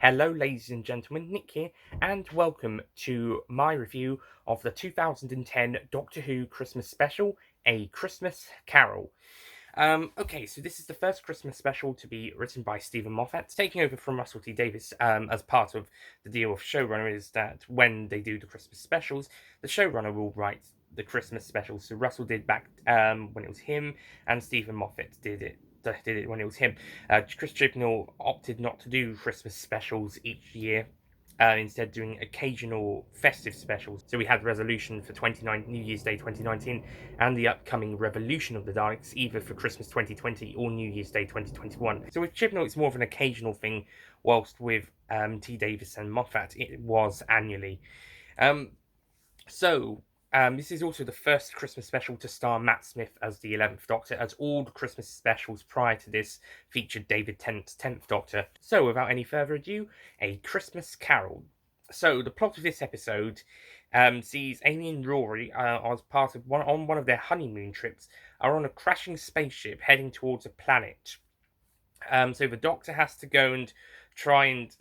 Hello, ladies and gentlemen, Nick here, and welcome to my review of the 2010 Doctor Who Christmas special, A Christmas Carol. Okay, so this is the first Christmas special to be written by Stephen Moffat, taking over from Russell T Davies. As part of the deal of showrunner is that when they do the Christmas specials, the showrunner will write the Christmas specials. So Russell did back when it was him, and Stephen Moffat did it when it was him. Chris Chibnall opted not to do Christmas specials each year, instead doing occasional festive specials. So we had Resolution for New Year's Day 2019 and the upcoming Revolution of the Daleks, either for Christmas 2020 or New Year's Day 2021. So with Chibnall, it's more of an occasional thing, whilst with T. Davis and Moffat, it was annually. Um, this is also the first Christmas special to star Matt Smith as the 11th Doctor, as all the Christmas specials prior to this featured David Tennant's 10th Doctor. So, without any further ado, A Christmas Carol. So, the plot of this episode sees Amy and Rory, as part of one of their honeymoon trips, are on a crashing spaceship heading towards a planet. So the Doctor has to go and try and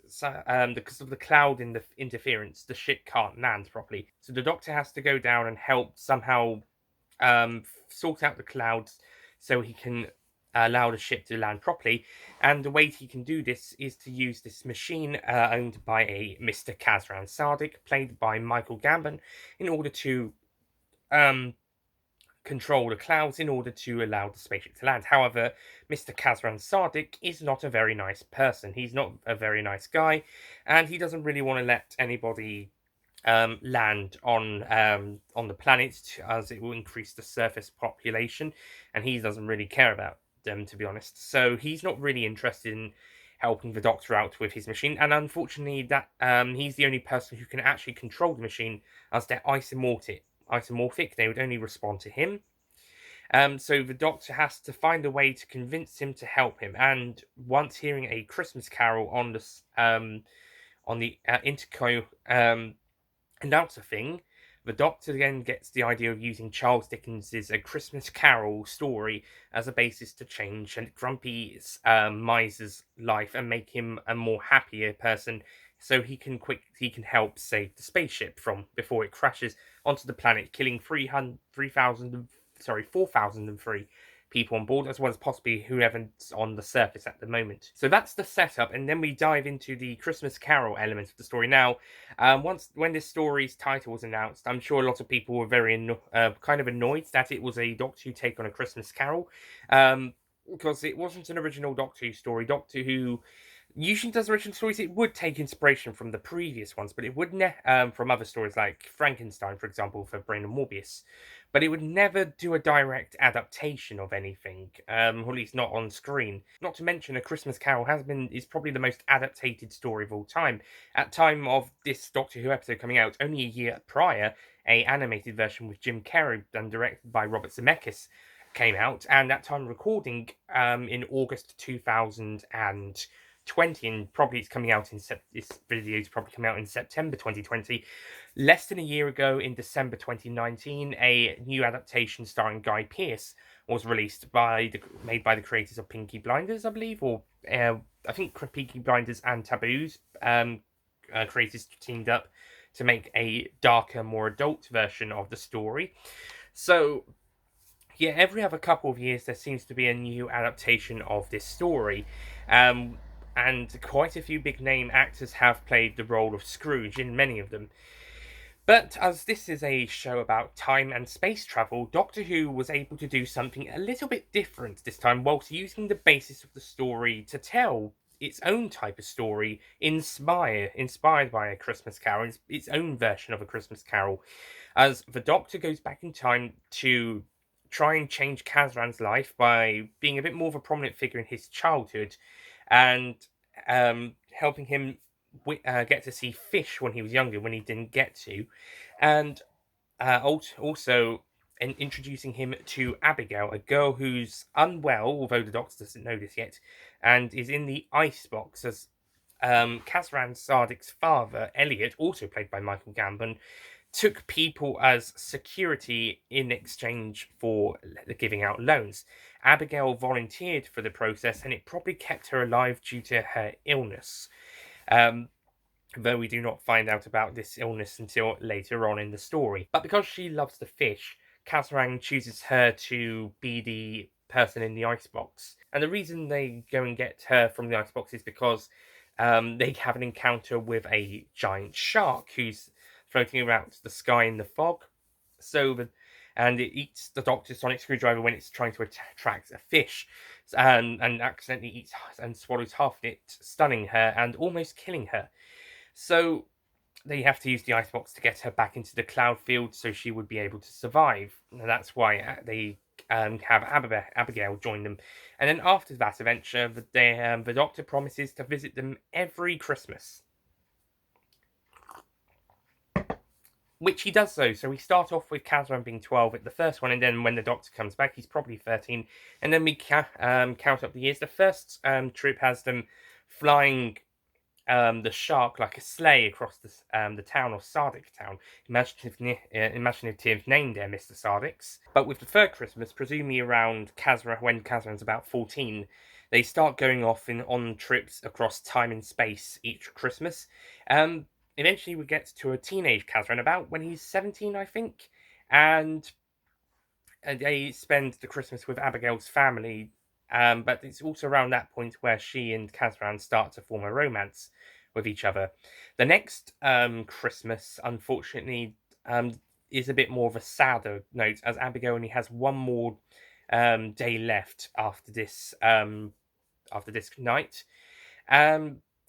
because of the cloud in the interference, the ship can't land properly. So the Doctor has to go down and help somehow sort out the clouds so he can allow the ship to land properly. And the way he can do this is to use this machine owned by a Mr. Kazran Sardik, played by Michael Gambon, in order to control the clouds in order to allow the spaceship to land. However, Mr. Kazran Sardik is not a very nice person. He's not a very nice guy, and he doesn't really want to let anybody land on the planet, as it will increase the surface population, and he doesn't really care about them, to be honest. So he's not really interested in helping the Doctor out with his machine, and unfortunately, that he's the only person who can actually control the machine, as they're isomorphic. They would only respond to him. So the Doctor has to find a way to convince him to help him. And once hearing a Christmas Carol on the interco announcer thing, the Doctor then gets the idea of using Charles Dickens's A Christmas Carol story as a basis to change a grumpy miser's life and make him a more happier person, so he can help save the spaceship from before it crashes onto the planet, killing 4,003 people on board, as well as possibly whoever's on the surface at the moment. So that's the setup, and then we dive into the Christmas Carol element of the story. Now, when this story's title was announced, I'm sure a lot of people were very kind of annoyed that it was a Doctor Who take on A Christmas Carol, because it wasn't an original Doctor Who story. Doctor Who usually does original stories. It would take inspiration from the previous ones, but it would from other stories like Frankenstein, for example, for Brain and Morbius. But it would never do a direct adaptation of anything, or at least not on screen. Not to mention, A Christmas Carol is probably the most adapted story of all time. At time of this Doctor Who episode coming out, only a year prior, a animated version with Jim Carrey and directed by Robert Zemeckis came out, and that time recording in August 2020, and probably it's coming out this video is probably coming out in September 2020. Less than a year ago, in December 2019, a new adaptation starring Guy Pearce was released made by the creators of Pinky Blinders, I believe, or I think Pinky Blinders and Taboos creators teamed up to make a darker, more adult version of the story. So yeah, every other couple of years there seems to be a new adaptation of this story. And quite a few big name actors have played the role of Scrooge in many of them. But as this is a show about time and space travel, Doctor Who was able to do something a little bit different this time, whilst using the basis of the story to tell its own type of story, inspired by A Christmas Carol, its own version of A Christmas Carol, as the Doctor goes back in time to try and change Kazran's life by being a bit more of a prominent figure in his childhood, and helping him get to see fish when he was younger, when he didn't get to, and also introducing him to Abigail, a girl who's unwell, although the Doctor doesn't know this yet, and is in the icebox as Kazran Sardik's father, Elliot, also played by Michael Gambon, took people as security in exchange for giving out loans. Abigail volunteered for the process, and it probably kept her alive due to her illness. Though we do not find out about this illness until later on in the story. But because she loves the fish, Kazran chooses her to be the person in the icebox. And the reason they go and get her from the icebox is because they have an encounter with a giant shark who's floating around the sky in the fog. And it eats the Doctor's sonic screwdriver when it's trying to attract a fish, and accidentally eats and swallows half of it, stunning her and almost killing her. So they have to use the icebox to get her back into the cloud field so she would be able to survive. And that's why they have Abigail join them. And then after that adventure, the Doctor promises to visit them every Christmas. Which he does so we start off with Kazran being 12 at the first one, and then when the Doctor comes back, he's probably 13. And then we count up the years. The first trip has them flying the shark like a sleigh across the town of Sardic Town. Imaginative name there, Mr. Sardix. But with the third Christmas, presumably around when Kazran's about 14, they start going off on trips across time and space each Christmas. Eventually we get to a teenage Kazran about when he's 17, I think, and they spend the Christmas with Abigail's family. But it's also around that point where she and Kazran start to form a romance with each other. The next Christmas, unfortunately, is a bit more of a sadder note, as Abigail only has one more day left after this night.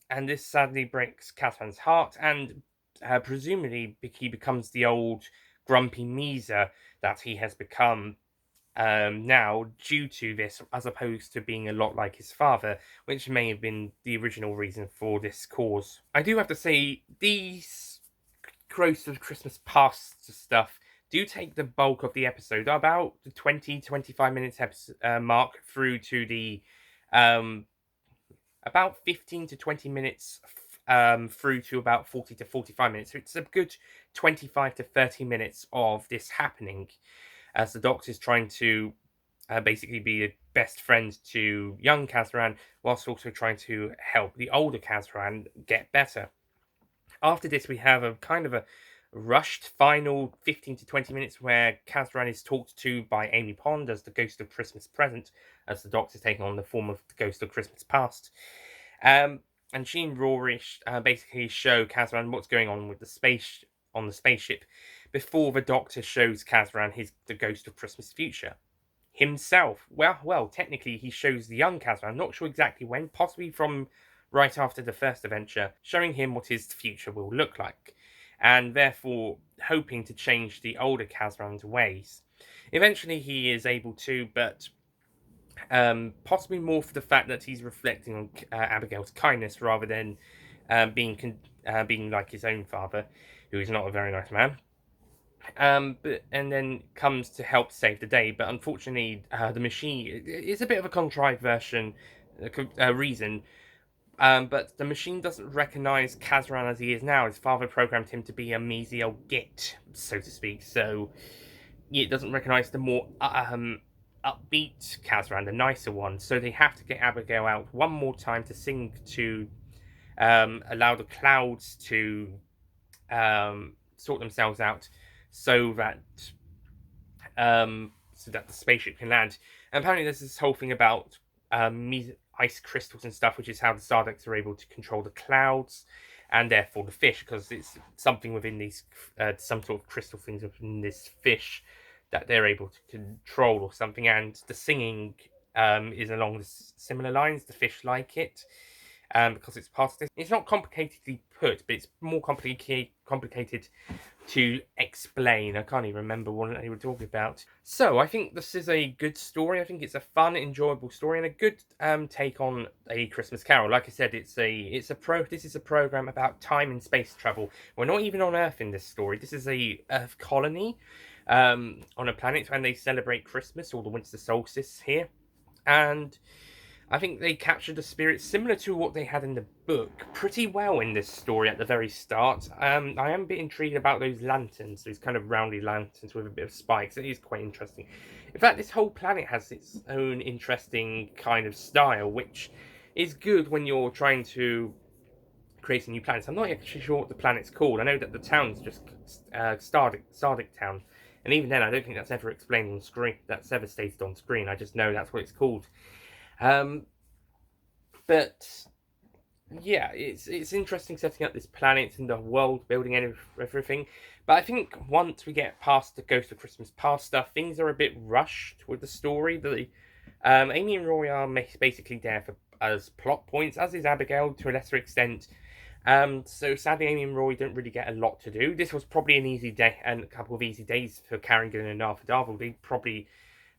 And this sadly breaks Kazran's heart, and presumably he becomes the old grumpy miser that he has become now due to this, as opposed to being a lot like his father, which may have been the original reason for this cause. I do have to say, these close to Christmas past stuff do take the bulk of the episode, about the 20-25 minutes mark through to the about 15 to 20 minutes through to about 40 to 45 minutes. So it's a good 25 to 30 minutes of this happening as the Doctor's trying to basically be a best friend to young Kazran, whilst also trying to help the older Kazran get better. After this, we have a kind of a rushed final 15 to 20 minutes where Kazran is talked to by Amy Pond as the Ghost of Christmas Present, as the Doctor's taking on the form of the Ghost of Christmas Past. And she and Rory basically show Kazran what's going on with the spaceship before the Doctor shows Kazran the Ghost of Christmas Future himself. Well, technically he shows the young Kazran. I'm not sure exactly when, possibly from right after the first adventure, showing him what his future will look like, and therefore hoping to change the older Kazran's ways. Eventually he is able to, but possibly more for the fact that he's reflecting on Abigail's kindness rather than being like his own father, who is not a very nice man. And then comes to help save the day, but unfortunately, the machine is a bit of a contrived reason. But the machine doesn't recognize Kazran as he is now. His father programmed him to be a measly old git, so to speak. So it doesn't recognize the more upbeat Kazran, the nicer one. So they have to get Abigail out one more time to sing to allow the clouds to sort themselves out, so that the spaceship can land. And apparently, there's this whole thing about ice crystals and stuff, which is how the Sardacs are able to control the clouds and therefore the fish, because it's something within these some sort of crystal things within this fish that they're able to control or something. And the singing is along the similar lines. The fish like it. Because it's part of this. It's not complicatedly put, but it's more complicated to explain. I can't even remember what they were talking about. So I think this is a good story. I think it's a fun, enjoyable story and a good take on A Christmas Carol. Like I said, this is a program about time and space travel. We're not even on Earth in this story. This is a Earth colony on a planet, and they celebrate Christmas or the winter solstice here. And I think they captured the spirit similar to what they had in the book pretty well in this story at the very start. I am a bit intrigued about those lanterns, those kind of roundy lanterns with a bit of spikes. It is quite interesting. In fact, this whole planet has its own interesting kind of style, which is good when you're trying to creating new planets. I'm not actually sure what the planet's called. I know that the town's just Stardic Town, and even then, I don't think that's ever explained on screen. That's ever stated on screen. I just know that's what it's called. But yeah, it's interesting setting up this planet and the world building and everything. But I think once we get past the Ghost of Christmas Past stuff, things are a bit rushed with the story. Amy and Rory are basically there for as plot points, as is Abigail to a lesser extent. So sadly, Amy and Rory don't really get a lot to do. This was probably an easy day and a couple of easy days for Carrigan and Arthur Darvill. They probably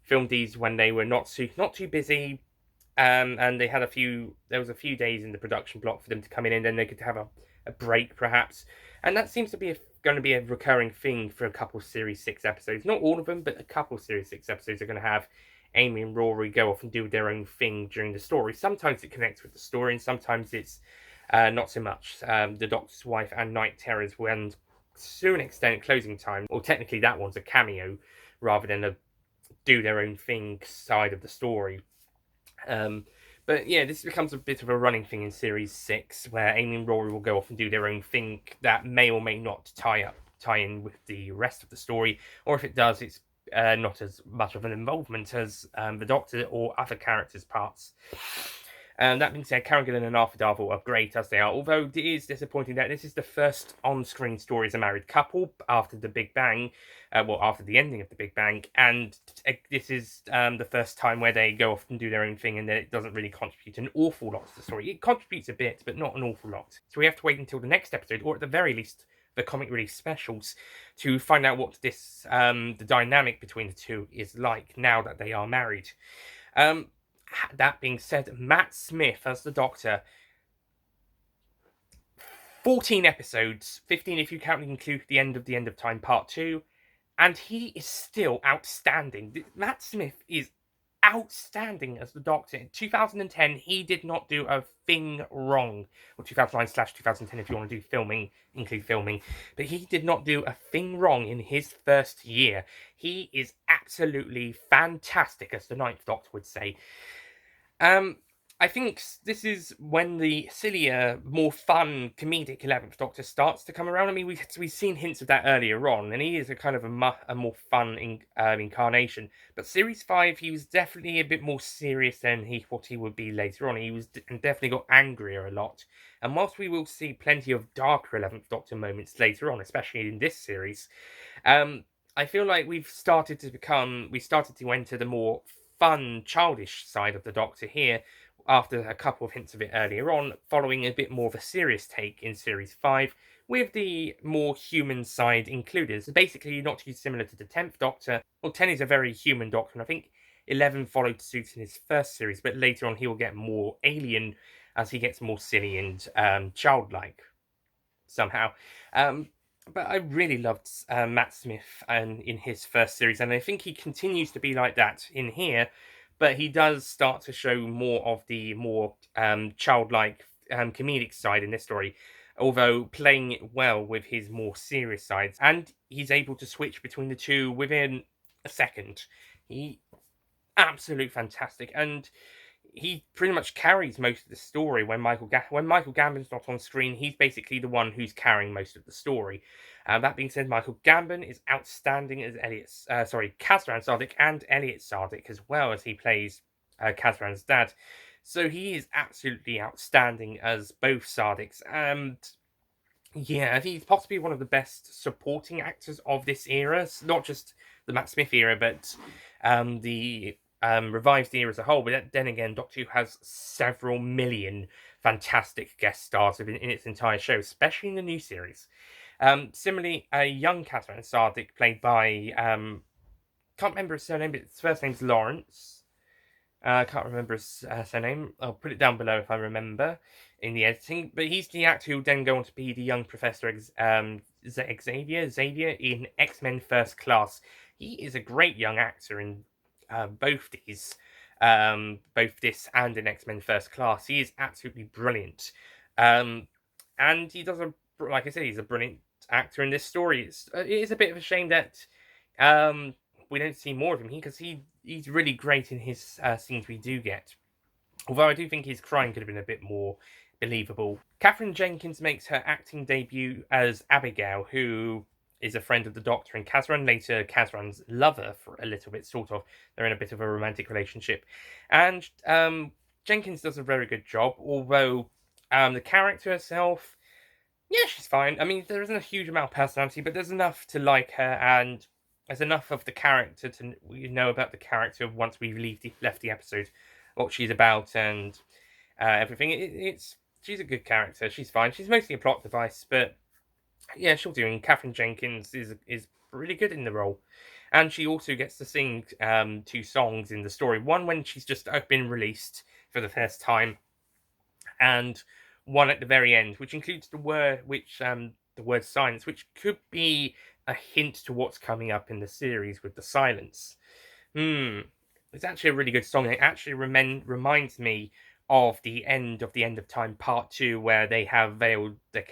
filmed these when they were not too busy. And they had there was a few days in the production block for them to come in, and then they could have a break perhaps. And that seems to be going to be a recurring thing for a couple of Series 6 episodes. Not all of them, but a couple of Series 6 episodes are going to have Amy and Rory go off and do their own thing during the story. Sometimes it connects with the story, and sometimes it's not so much. The Doctor's Wife and Night Terrors, when to an extent closing time, or technically that one's a cameo rather than a do their own thing side of the story. But yeah, this becomes a bit of a running thing in Series 6, where Amy and Rory will go off and do their own thing that may or may not tie in with the rest of the story, or if it does, it's not as much of an involvement as the Doctor or other characters' parts. That being said, Carrigan and Arthur Darvill are great as they are, although it is disappointing that this is the first on-screen story as a married couple after the Big Bang, after the ending of the Big Bang, and this is the first time where they go off and do their own thing, and it doesn't really contribute an awful lot to the story. It contributes a bit, but not an awful lot. So we have to wait until the next episode, or at the very least, the comic release specials, to find out what the dynamic between the two is like now that they are married. That being said, Matt Smith as the Doctor, 14 episodes, 15 if you include the End of Time Part 2, and he is still outstanding. Matt Smith is outstanding as the Doctor. In 2010, he did not do a thing wrong. Or 2009/2010 if you want to include filming. But he did not do a thing wrong in his first year. He is absolutely fantastic, as the Ninth Doctor would say. I think this is when the sillier, more fun, comedic 11th Doctor starts to come around. I mean, we've seen hints of that earlier on, and he is a kind of a more fun incarnation. But Series 5, he was definitely a bit more serious than what he would be later on. He was definitely got angrier a lot. And whilst we will see plenty of darker 11th Doctor moments later on, especially in this series, I feel like we started to enter the more fun, childish side of the Doctor here, after a couple of hints of it earlier on, following a bit more of a serious take in Series 5, with the more human side included. So basically not too similar to the 10th Doctor. Well, 10 is a very human Doctor, and I think 11 followed suit in his first series, but later on he will get more alien as he gets more silly and childlike, somehow. But I really loved Matt Smith in his first series, and I think he continues to be like that in here, but he does start to show more of the more childlike comedic side in this story, although playing it well with his more serious sides, and he's able to switch between the two within a second. He absolutely fantastic, and he pretty much carries most of the story when Michael Gambon's not on screen. He's basically the one who's carrying most of the story. That being said, Michael Gambon is outstanding as Kazran Sardik and Elliot Sardik, as well as he plays Kazran's dad. So he is absolutely outstanding as both Sardiks. And yeah, he's possibly one of the best supporting actors of this era. Not just the Matt Smith era, but the revives the era as a whole. But then again, Doctor Who has several million fantastic guest stars in its entire show, especially in the new series. Similarly, a young Catherine Sardik, played by can't remember his surname, but his first name's Lawrence. I can't remember his surname. I'll put it down below if I remember in the editing. But he's the actor who will then go on to be the young Professor Xavier in X-Men First Class. He is a great young actor in both this and in X-Men First Class. He is absolutely brilliant. And he does like I said, he's a brilliant actor in this story. It is a bit of a shame that we don't see more of him because he's really great in his scenes we do get. Although I do think his crying could have been a bit more believable. Catherine Jenkins makes her acting debut as Abigail, who is a friend of the Doctor and Kazran, later Kazran's lover for a little bit, sort of. They're in a bit of a romantic relationship. And Jenkins does a very good job, although the character herself, yeah, she's fine. I mean, there isn't a huge amount of personality, but there's enough to like her, and there's enough of the character to know about the character once we left the episode, what she's about, and everything. It's she's a good character. She's fine. She's mostly a plot device, but yeah, she'll do. And Catherine Jenkins is really good in the role, and she also gets to sing two songs in the story. One when she's just been released for the first time, and one at the very end, which includes the word silence, which could be a hint to what's coming up in the series with the silence. Hmm. It's actually a really good song. It actually reminds me of the end of time part 2, where they have veiled the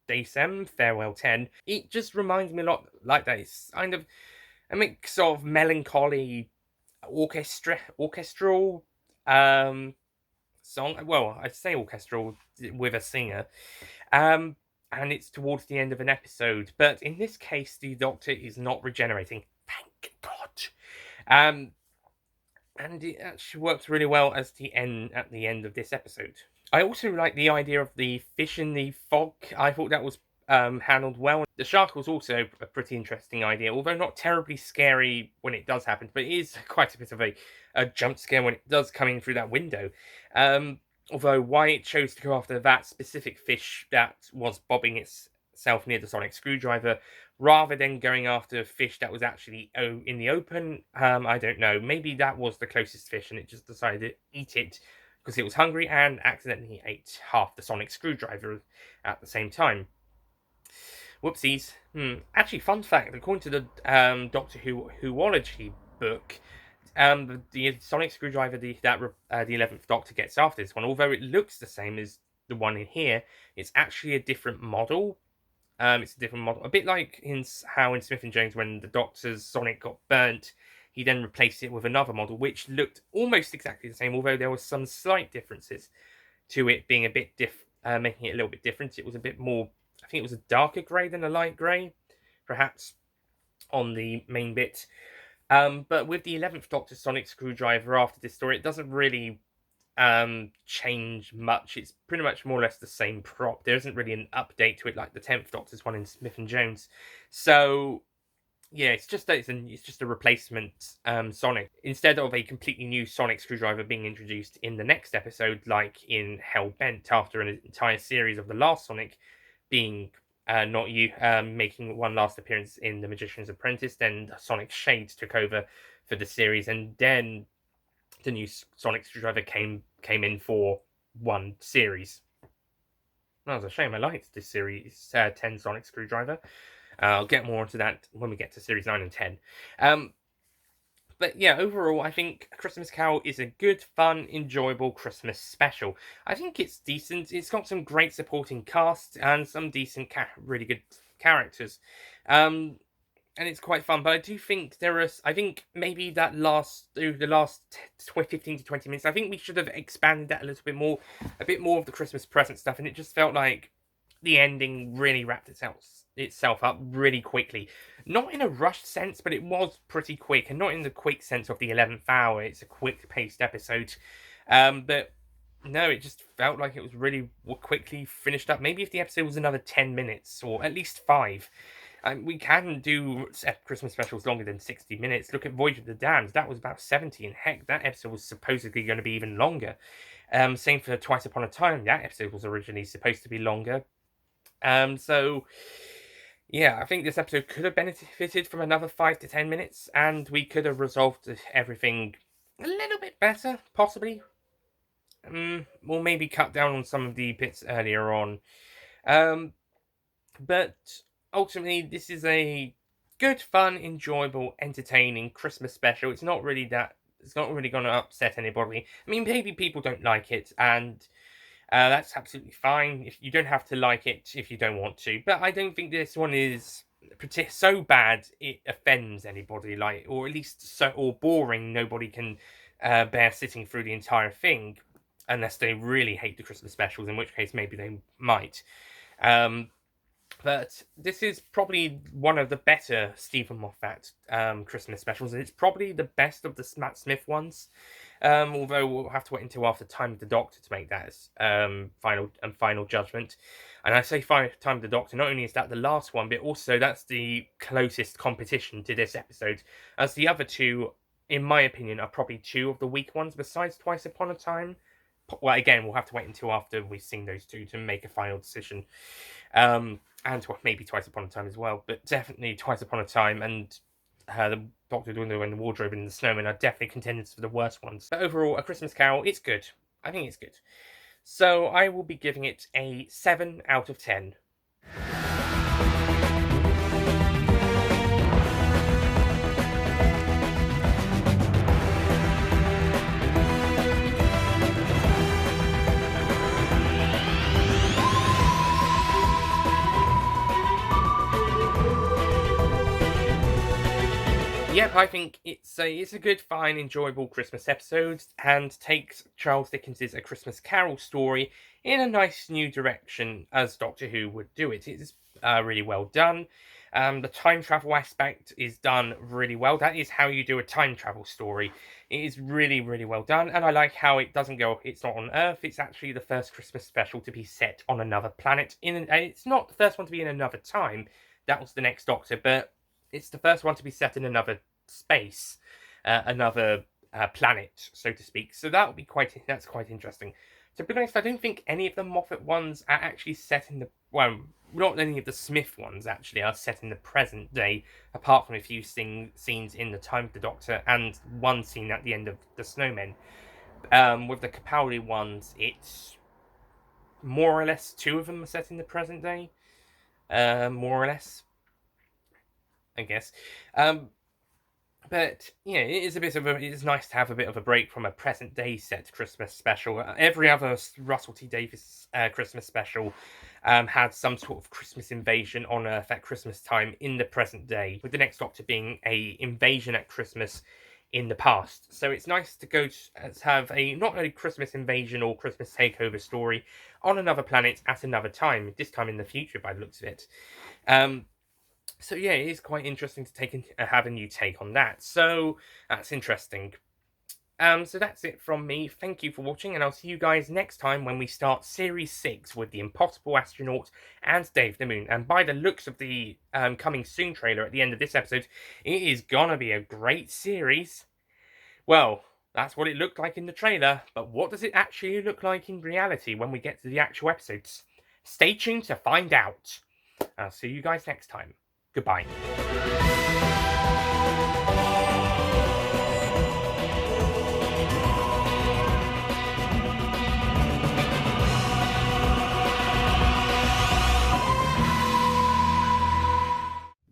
Daysem Farewell 10. It just reminds me a lot like that. It's kind of a mix of melancholy orchestral song. Well, I'd say orchestral with a singer. Um and it's towards the end of an episode. But in this case, the Doctor is not regenerating. Thank God. Um and it actually works really well as at the end of this episode. I also like the idea of the fish in the fog. I thought that was handled well. The shark was also a pretty interesting idea, although not terribly scary when it does happen, but it is quite a bit of a jump scare when it does come in through that window. Although why it chose to go after that specific fish that was bobbing itself near the sonic screwdriver rather than going after a fish that was actually in the open, I don't know. Maybe that was the closest fish and it just decided to eat it because it was hungry and accidentally ate half the sonic screwdriver at the same time. Whoopsies. Actually, fun fact, according to the Doctor Whoology book, the sonic screwdriver the 11th Doctor gets after this one, although it looks the same as the one in here, it's actually a different model. It's a different model, a bit like how in Smith and Jones, when the Doctor's Sonic got burnt, he then replaced it with another model which looked almost exactly the same, although there were some slight differences to it being a bit making it a little bit different. It was a bit more, I think it was a darker grey than a light grey, perhaps on the main bit. But with the 11th Doctor Sonic Screwdriver after this story, it doesn't really change much. It's pretty much more or less the same prop. There isn't really an update to it like the 10th Doctor's one in Smith and Jones. So yeah, it's just a replacement Sonic instead of a completely new Sonic screwdriver being introduced in the next episode, like in Hell Bent, after an entire series of the last Sonic being not you making one last appearance in The Magician's Apprentice. Then Sonic Shades took over for the series, and then the new Sonic screwdriver came in for one series. That was a shame. I liked this series 10 Sonic screwdriver. I'll get more into that when we get to series 9 and 10. But yeah, overall, I think Christmas Carol is a good, fun, enjoyable Christmas special. I think it's decent. It's got some great supporting cast and some decent, really good characters. And it's quite fun, but I do think I think maybe the last 15 to 20 minutes, I think we should have expanded that a little bit more, a bit more of the Christmas present stuff, and it just felt like the ending really wrapped itself up really quickly. Not in a rushed sense, but it was pretty quick, and not in the quick sense of the 11th hour. It's a quick-paced episode. But no, it just felt like it was really quickly finished up. Maybe if the episode was another 10 minutes, or at least 5. We can do Christmas specials longer than 60 minutes. Look at Voyage of the Damned. That was about 70, and heck, that episode was supposedly going to be even longer. Same for Twice Upon a Time. That episode was originally supposed to be longer. So, yeah, I think this episode could have benefited from another 5 to 10 minutes, and we could have resolved everything a little bit better, possibly. Or maybe cut down on some of the bits earlier on. But ultimately, this is a good, fun, enjoyable, entertaining Christmas special. It's not really going to upset anybody. I mean, maybe people don't like it, and that's absolutely fine. If you don't have to like it if you don't want to, but I don't think this one is so bad it offends anybody, or at least or boring. Nobody can bear sitting through the entire thing. unless they really hate the Christmas specials, in which case maybe they might. But this is probably one of the better Stephen Moffat Christmas specials, and it's probably the best of the Matt Smith ones. Although we'll have to wait until after Time of the Doctor to make that final judgment. And I say Time of the Doctor, not only is that the last one, but also that's the closest competition to this episode, as the other two, in my opinion, are probably two of the weak ones besides Twice Upon a Time. Well, again, we'll have to wait until after we've seen those two to make a final decision. And maybe Twice Upon a Time as well, but definitely Twice Upon a Time and the Doctor Doing the Wardrobe and the Snowman are definitely contenders for the worst ones. But overall, A Christmas Carol, it's good. I think it's good. So I will be giving it a 7 out of 10. Yep, I think it's a good, fine, enjoyable Christmas episode, and takes Charles Dickens's A Christmas Carol story in a nice new direction, as Doctor Who would do it. It's really well done. The time travel aspect is done really well. That is how you do a time travel story. It is really, really well done, and I like how it doesn't go. It's not on Earth. It's actually the first Christmas special to be set on another planet. It's not the first one to be in another time. That was the next Doctor, but it's the first one to be set in another space, another planet, so to speak. So that's quite interesting. To be honest, I don't think any of the Moffat ones are actually set in the not any of the Smith ones actually are set in the present day, apart from a few scenes in the Time of the Doctor and one scene at the end of the Snowmen. With the Capaldi ones, it's more or less two of them are set in the present day, more or less, I guess. But yeah, it's nice to have a bit of a break from a present day set Christmas special. Every other Russell T Davies Christmas special had some sort of Christmas invasion on Earth at Christmas time in the present day, with the next Doctor being a invasion at Christmas in the past. So it's nice to have a not a Christmas invasion or Christmas takeover story on another planet at another time. This time in the future, by the looks of it. So yeah, it is quite interesting to have a new take on that. So that's interesting. So that's it from me. Thank you for watching, and I'll see you guys next time when we start Series 6 with The Impossible Astronaut and Dave the Moon. And by the looks of the coming soon trailer at the end of this episode, it is gonna be a great series. Well, that's what it looked like in the trailer, but what does it actually look like in reality when we get to the actual episodes? Stay tuned to find out. I'll see you guys next time. Goodbye.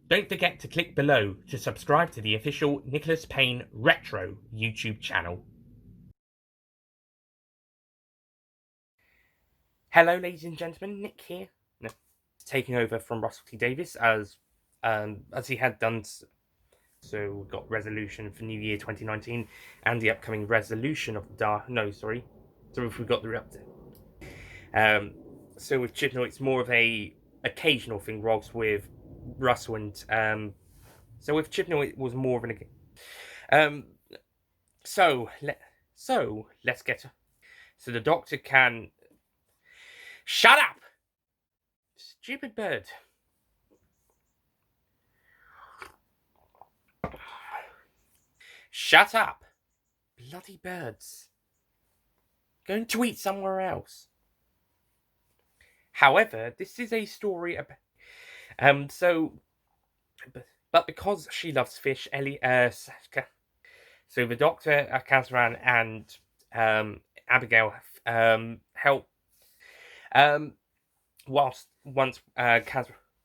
Don't forget to click below to subscribe to the official Nicholas Payne Retro YouTube channel. Hello, ladies and gentlemen, Nick here. Taking over from Russell T Davies as he had done. So we've got resolution for New Year 2019 and the upcoming resolution of So if we've got the update. So with Chibnall, it's more of a occasional thing, whilst with Russell and so with Chibnall, it was more of an so let's get so the Doctor can shut up, stupid bird. Shut up, bloody birds. Going to eat somewhere else. However, this is a story about but because she loves fish, Ellie so the Doctor, Kazran, and Abigail help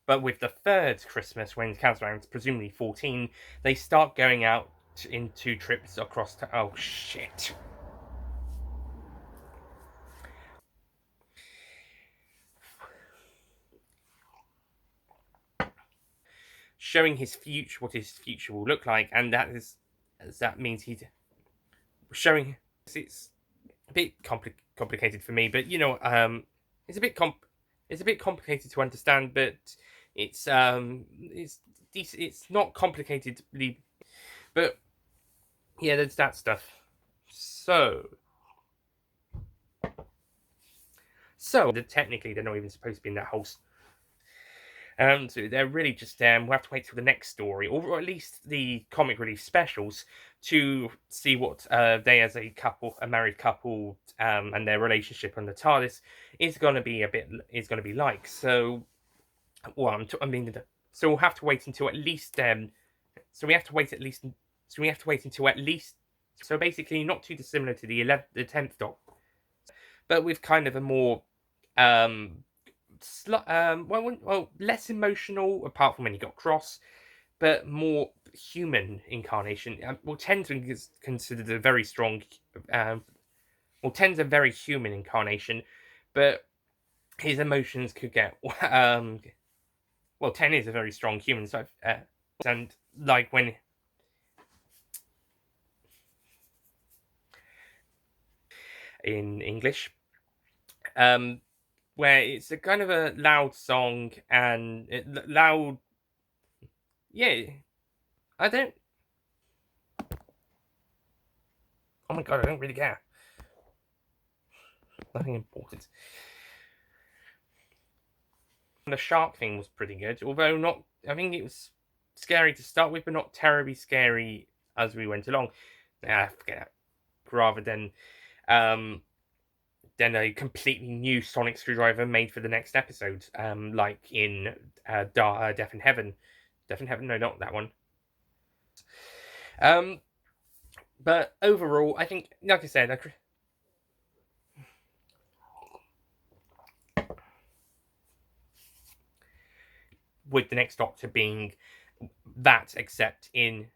but with the third Christmas, when Kazran's presumably 14, they start going out into trips across oh shit. Showing his future, what his future will look like, and that means he's showing it's a bit complicated for me, but it's a bit it's a bit complicated to understand, but it's decent. It's not complicatedly, but yeah, there's that stuff. So, technically, they're not even supposed to be in that whole. So they're really just we'll have to wait till the next story, or at least the comic relief specials, to see what they as a couple, a married couple, and their relationship on the TARDIS is going to be like. So, well, I mean, so we'll have to wait until at least so we have to wait at least so we have to wait until at least so basically not too dissimilar to the 10th Doctor, but with kind of a more um less emotional, apart from when he got cross, but more human incarnation. Well, Ten's is considered a very strong. Um, Ten's a very human incarnation, but his emotions could get. Ten is a very strong human, so and like when in English, um, where it's a kind of a loud song and loud. Yeah, I don't. Oh my god, I don't really care. Nothing important. The shark thing was pretty good, although not. I think it was scary to start with, but not terribly scary as we went along. Forget that. Rather um, than a completely new sonic screwdriver made for the next episode, like in Death in Heaven. Death in Heaven, no, not that one. Um, but overall, I think, like I said, with the next Doctor being that, except in